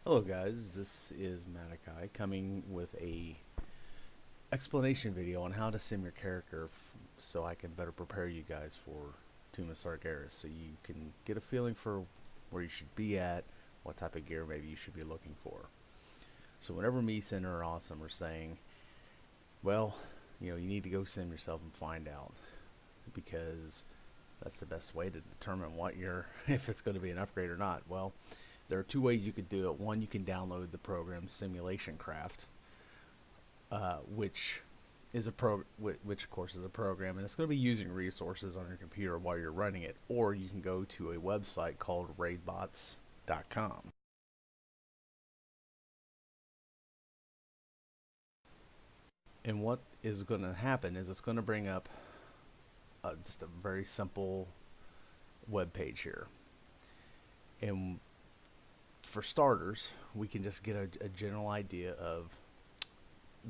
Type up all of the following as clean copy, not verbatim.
Hello guys, this is Matakai coming with a explanation video on how to sim your character so I can better prepare you guys for Tomb of Sargeras so you can get a feeling for where you should be at, what type of gear maybe you should be looking for. So whenever me, Center, or Awesome are saying, well, you need to go sim yourself and find out, because that's the best way to determine what you're if it's going to be an upgrade or not. Well, there are two ways you could do it. One, you can download the program Simulation Craft, which is which of course is a program, and it's going to be using resources on your computer while you're running it. Or you can go to a website called raidbots.com. And what is going to happen is it's going to bring up just a very simple web page here. And for starters, we can just get a general idea of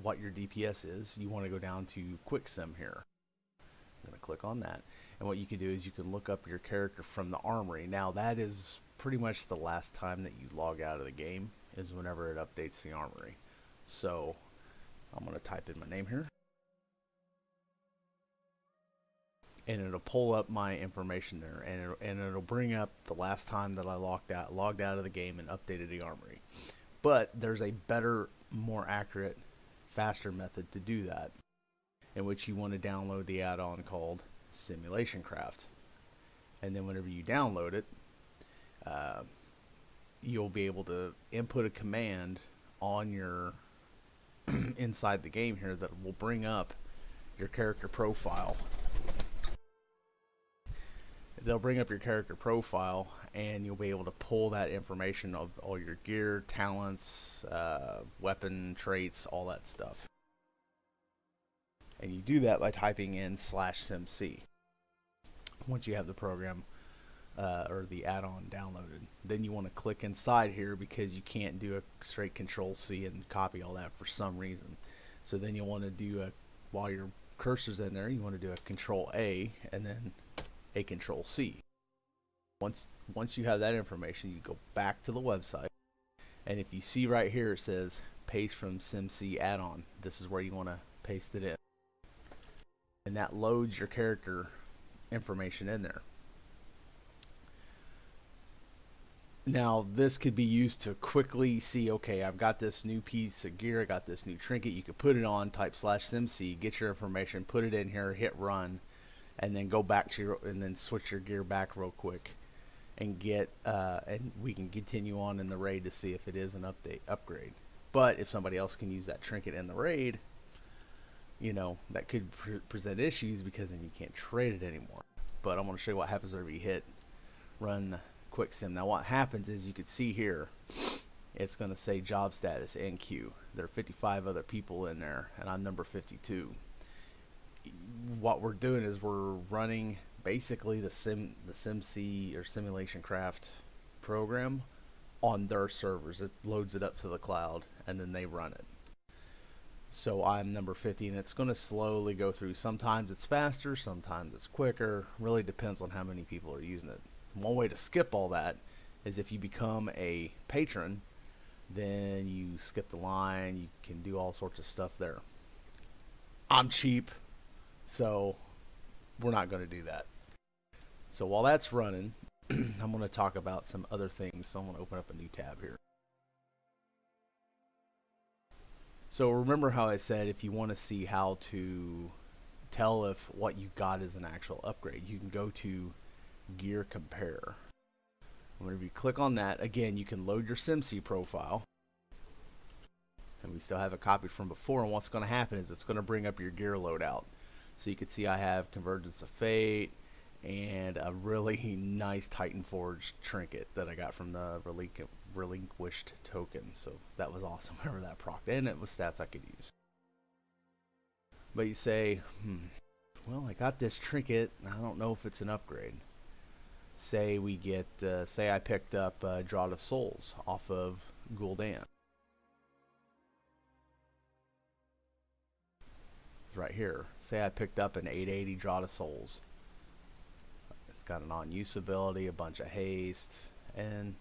what your DPS is. You want to go down to Quick Sim here. I'm going to click on that. And what you can do is you can look up your character from the armory. Now that is pretty much the last time that you log out of the game, is whenever it updates the armory. So I'm going to type in my name here, and it'll pull up my information there, and it'll bring up the last time that I logged out of the game and updated the armory. But there's a better, more accurate, faster method to do that, in which you want to download the add-on called Simulation Craft. And then whenever you download it, you'll be able to input a command on your inside the game here that will bring up your character profile. They'll bring up your character profile, and you'll be able to pull that information of all your gear, talents, weapon traits, all that stuff. And you do that by typing in /simc. Once you have the program or the add-on downloaded, then you want to click inside here, because you can't do a straight Control-C and copy all that for some reason. So then you'll want to do while your cursor's in there, you want to do a Control-A and then a Control-C. Once you have that information, you go back to the website, and if you see right here it says paste from SimC add-on, this is where you want to paste it in, and that loads your character information in there. Now this could be used to quickly see, okay, I've got this new piece of gear, I got this new trinket. You could put it on, type /simc, get your information, put it in here, hit run, and then go back to and then switch your gear back real quick, and get and we can continue on in the raid to see if it is an upgrade. But if somebody else can use that trinket in the raid, that could present issues, because then you can't trade it anymore. But I'm going to show you what happens whenever you hit run Quick Sim. Now what happens is, you can see here it's going to say job status NQ. There are 55 other people in there, and I'm number 52. What we're doing is we're running basically the SimC or Simulation Craft program on their servers. It loads it up to the cloud, and then they run it. So I'm number 50, and it's going to slowly go through. Sometimes it's faster, sometimes it's quicker. Really depends on how many people are using it. One way to skip all that is if you become a patron, then you skip the line. You can do all sorts of stuff there. I'm cheap, so we're not going to do that. So while that's running, I'm going to talk about some other things. So I'm going to open up a new tab here. So remember how I said, if you want to see how to tell if what you got is an actual upgrade, you can go to Gear Compare. Whenever you click on that, again, you can load your SimC profile, and we still have it copied from before. And what's going to happen is it's going to bring up your gear loadout. So you can see I have Convergence of Fate and a really nice Titan Forged trinket that I got from the relinquished token. So that was awesome whenever that procced, and it was stats I could use. But you say, well, I got this trinket, I don't know if it's an upgrade. Say we get, say I picked up Draught of Souls off of Gul'dan. Right here. Say I picked up an 880 Draught of Souls. It's got an on-use ability, a bunch of haste, and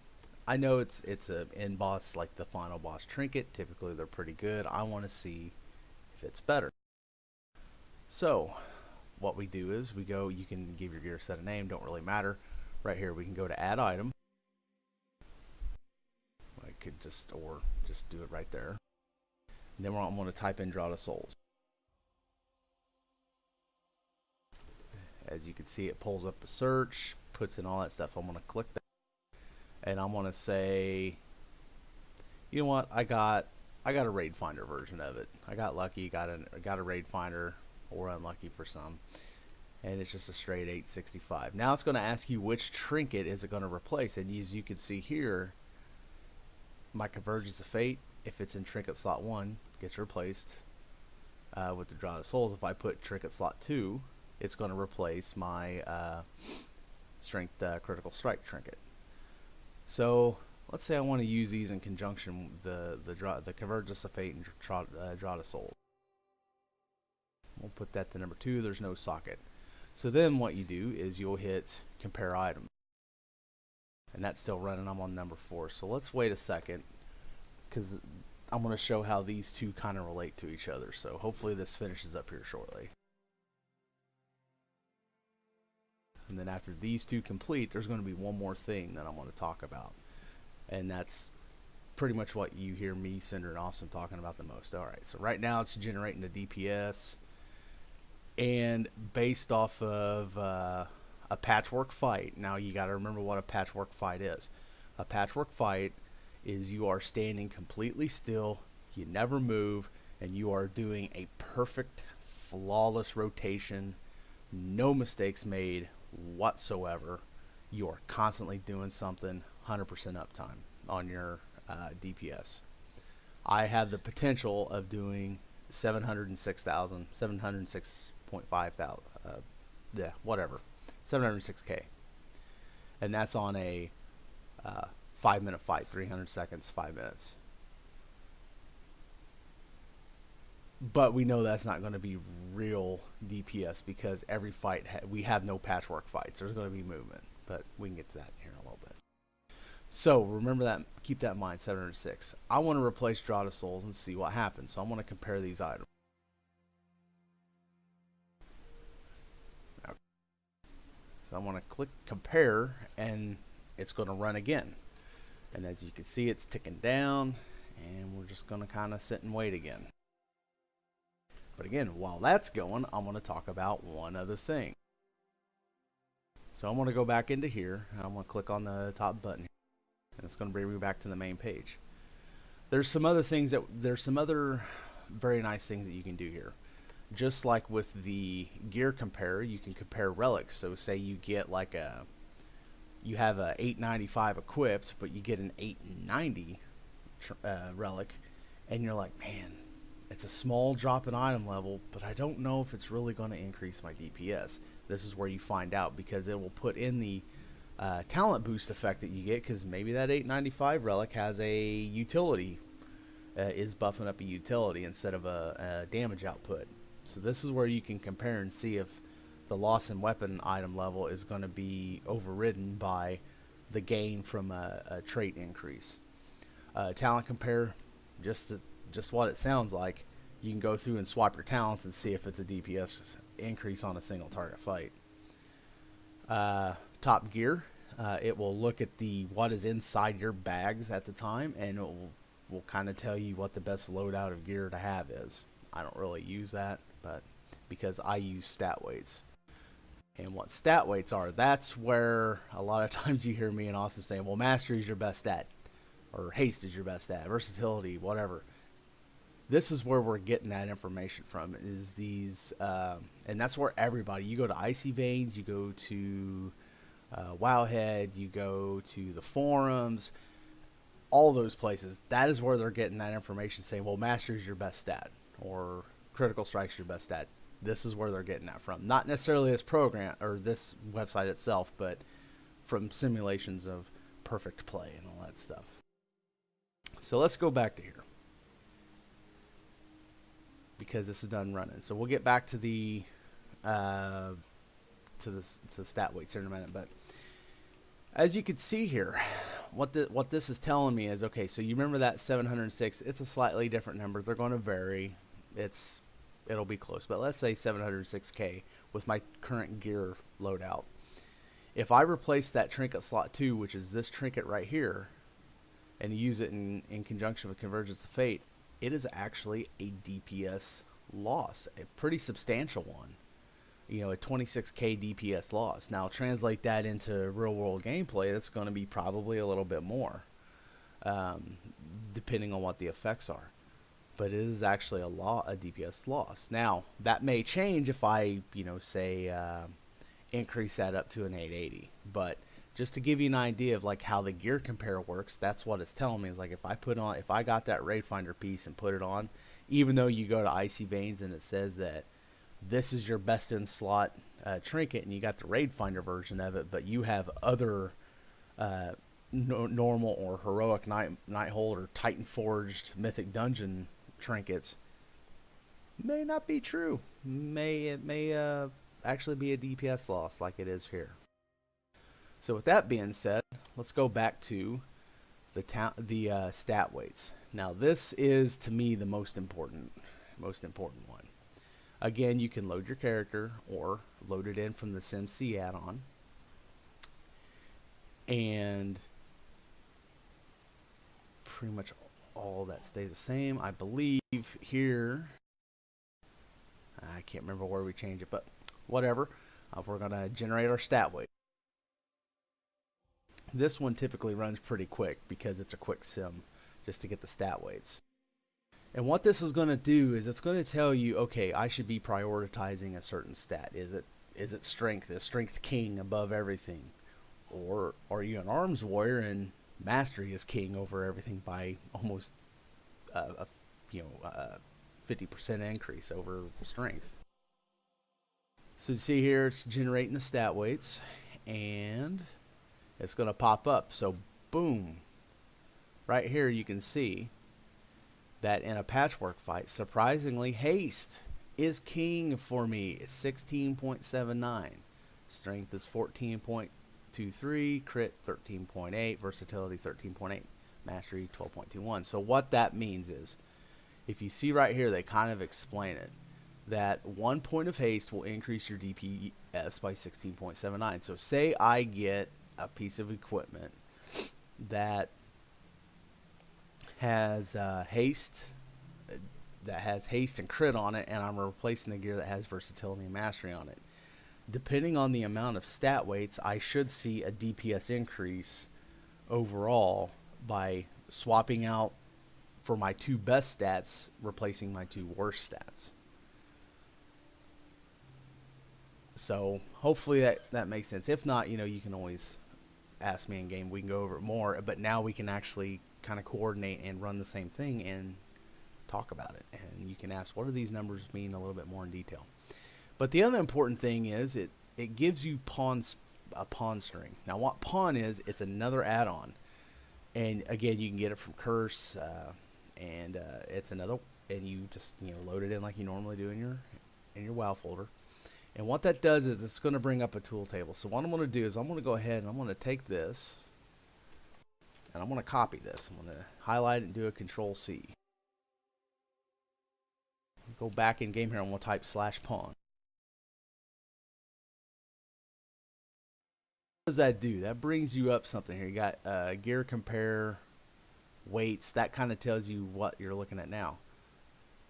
I know it's a end boss like the final boss trinket. Typically they're pretty good. I want to see if it's better. So what we do is we go, you can give your gear set a name, don't really matter. Right here we can go to add item. I could just do it right there. And then I'm going to type in draw to souls. As you can see, it pulls up a search, puts in all that stuff. I'm going to click that, and I'm going to say, you know what, I got a raid finder version of it. I got lucky, got a raid finder, or unlucky for some, and it's just a straight 865. Now it's going to ask you which trinket is it going to replace, and as you can see here, my Convergence of Fate, if it's in trinket slot 1, gets replaced with the draw to souls. If I put trinket slot 2, it's going to replace my strength critical strike trinket. So let's say I want to use these in conjunction, the Convergence of Fate and draw to souls. We'll put that to number 2. There's no socket. So then what you do is you'll hit compare item, and that's still running. I'm on number 4. So let's wait a second, because I'm going to show how these two kind of relate to each other. So hopefully this finishes up here shortly. And then after these two complete, there's going to be one more thing that I want to talk about, and that's pretty much what you hear me, Cinder, and Austin talking about the most. All right, so right now it's generating the DPS, and based off of a patchwork fight. Now you got to remember what a patchwork fight is. A patchwork fight is you are standing completely still, you never move, and you are doing a perfect, flawless rotation, no mistakes made whatsoever. You are constantly doing something, 100% uptime on your DPS. I have the potential of doing 706,000, 706.5 thousand, yeah, whatever, 706k, and that's on a 5-minute fight, 300 seconds, 5 minutes. But we know that's not going to be real DPS, because every fight we have no patchwork fights. There's going to be movement, but we can get to that here in a little bit. So remember that, keep that in mind, 706. I want to replace draw to souls and see what happens. So I want to compare these items. Okay. So I want to click compare, and it's going to run again. And as you can see, it's ticking down, and we're just going to kind of sit and wait again. But again, while that's going, I'm going to talk about one other thing. So I'm going to go back into here, and I'm going to click on the top button here, and it's going to bring me back to the main page. There's some other very nice things that you can do here. Just like with the gear compare, you can compare relics. So say you get like you have a 895 equipped, but you get an 890 relic, and you're like, man, it's a small drop in item level, but I don't know if it's really going to increase my DPS. This is where you find out, because it will put in the talent boost effect that you get, because maybe that 895 relic has a utility, is buffing up a utility instead of a damage output. So this is where you can compare and see if the loss in weapon item level is going to be overridden by the gain from a trait increase. Talent compare, just what it sounds like. You can go through and swap your talents and see if it's a DPS increase on a single target fight. Top gear, it will look at what is inside your bags at the time, and it will kind of tell you what the best loadout of gear to have is. I don't really use that, but because I use stat weights. And what stat weights are, that's where a lot of times you hear me and Austin saying, well, mastery is your best stat, or haste is your best stat, versatility, whatever. This is where we're getting that information from, is these, and that's where everybody, you go to Icy Veins, you go to Wowhead, you go to the forums, all those places, that is where they're getting that information, saying, well, mastery is your best stat, or critical strike's your best stat. This is where they're getting that from. Not necessarily this program or this website itself, but from simulations of perfect play and all that stuff. So let's go back to here, because this is done running. So we'll get back to the stat weights here in a minute. But as you can see here, what this is telling me is, okay, so you remember that 706, it's a slightly different number. They're going to vary. It'll be close, but let's say 706K with my current gear loadout. If I replace that trinket slot 2, which is this trinket right here, and use it in conjunction with Convergence of Fate, it is actually a DPS loss, a pretty substantial one. You know, a 26k DPS loss. Now translate that into real world gameplay, that's going to be probably a little bit more, depending on what the effects are. But it is actually a DPS loss. Now that may change if I, you know, say increase that up to an 880. But just to give you an idea of like how the gear compare works, that's what it's telling me. Is like if I got that Raid Finder piece and put it on, even though you go to Icy Veins and it says that this is your best in slot trinket, and you got the Raid Finder version of it, but you have other normal or heroic Nighthold or Titan Forged Mythic Dungeon trinkets, may not be true. It may actually be a DPS loss like it is here. So with that being said, let's go back to the stat weights. Now this is to me the most important one. Again, you can load your character or load it in from the SimC add-on. And pretty much all that stays the same. I believe here, I can't remember where we change it, but whatever. We're going to generate our stat weight. This one typically runs pretty quick because it's a quick sim just to get the stat weights. And what this is going to do is it's going to tell you, okay, I should be prioritizing a certain stat. Is it strength? Is strength king above everything? Or are you an arms warrior and mastery is king over everything by almost 50% increase over strength? So you see here it's generating the stat weights and it's going to pop up. So boom, right here you can see that in a patchwork fight, surprisingly, haste is king for me. It's 16.79. Strength is 14.23. Crit 13.8. Versatility 13.8. Mastery 12.21. So what that means is, if you see right here, they kind of explain it, that 1 point of haste will increase your DPS by 16.79. So say I get a piece of equipment that has haste and crit on it, and I'm replacing the gear that has versatility and mastery on it. Depending on the amount of stat weights, I should see a DPS increase overall by swapping out for my 2 best stats, replacing my 2 worst stats. So hopefully that makes sense. If not, you know, you can always ask me in game. We can go over it more, but now we can actually kind of coordinate and run the same thing and talk about it. And you can ask, what do these numbers mean a little bit more in detail? But the other important thing is it gives you a pawn string. Now what pawn is, it's another add-on. And again, you can get it from Curse, and it's another, and you just, you know, load it in like you normally do in your WoW folder. And what that does is it's going to bring up a tool table. So what I'm going to do is I'm going to go ahead and I'm going to take this and I'm going to copy this. I'm going to highlight it and do a Control-C. Go back in game here and we'll type /pawn. What does that do? That brings you up something here. You got gear compare, weights. That kind of tells you what you're looking at now.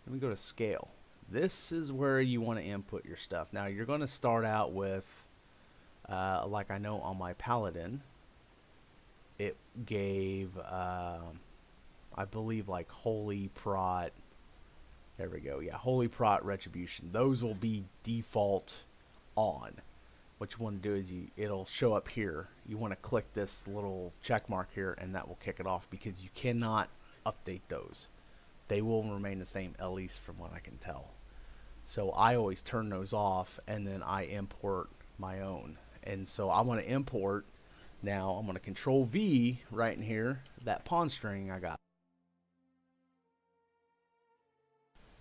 Let me go to scale. This is where you want to input your stuff. Now you're going to start out with, like I know on my Paladin, it gave, I believe like Holy Prot. There we go. Yeah, Holy Prot Retribution. Those will be default on. What you want to do is it'll show up here. You want to click this little check mark here, and that will kick it off because you cannot update those. They will remain the same, at least from what I can tell. So I always turn those off, and then I import my own. And so I want to import. Now I'm going to Control V right in here, that pawn string I got.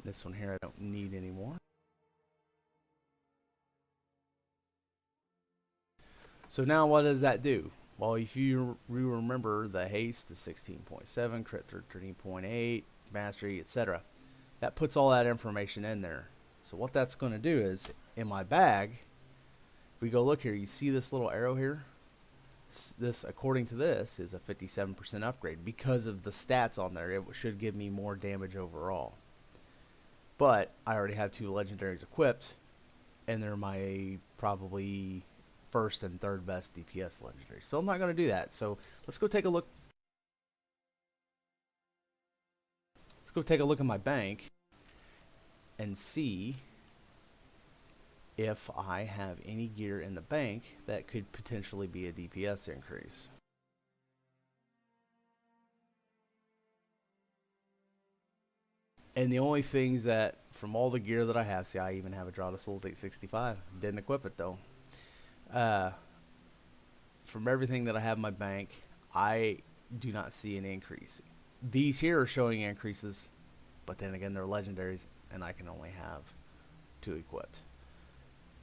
This one here I don't need anymore. So now what does that do? Well, if you remember, the haste is 16.7, crit 13.8, mastery, etc. That puts all that information in there. So what that's going to do is, in my bag, if we go look here, you see this little arrow here? This, according to this, is a 57% upgrade. Because of the stats on there, it should give me more damage overall. But I already have 2 legendaries equipped, and they're my probably first and third best DPS legendaries. So I'm not going to do that. So let's go take a look. Let's go take a look at my bank and see if I have any gear in the bank that could potentially be a DPS increase. And the only things that, from all the gear that I have, see, I even have a Draw to Souls 865. Didn't equip it though. From everything that I have in my bank, I do not see an increase. These here are showing increases, but then again, they're legendaries, and I can only have 2 equipped.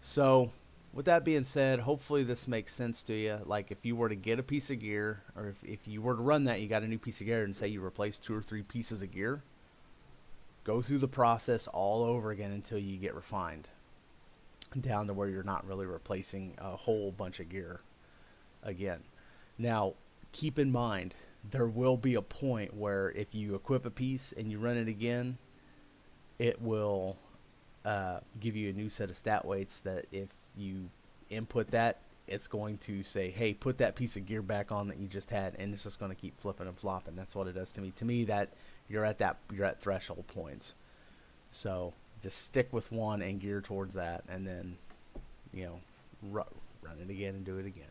So, with that being said, hopefully this makes sense to you. Like, if you were to get a piece of gear, or if you were to run that, you got a new piece of gear, and say you replace 2 or 3 pieces of gear, go through the process all over again until you get refined, down to where you're not really replacing a whole bunch of gear again. Now, keep in mind, there will be a point where if you equip a piece and you run it again, it will give you a new set of stat weights that if you input that, it's going to say, hey, put that piece of gear back on that you just had, and it's just going to keep flipping and flopping. That's what it does to me. To me, that you're at threshold points. So just stick with one and gear towards that, and then, you know, run it again and do it again.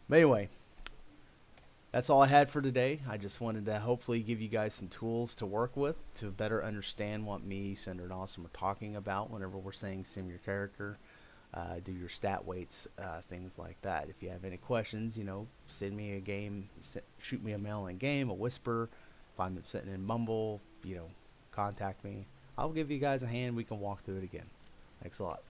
But anyway, that's all I had for today. I just wanted to hopefully give you guys some tools to work with to better understand what me, Cinder, and Awesome are talking about whenever we're saying sim your character, do your stat weights, things like that. If you have any questions, you know, send me a game, shoot me a mail in game, a whisper. If I'm sitting in Mumble, you know, contact me. I'll give you guys a hand. We can walk through it again. Thanks a lot.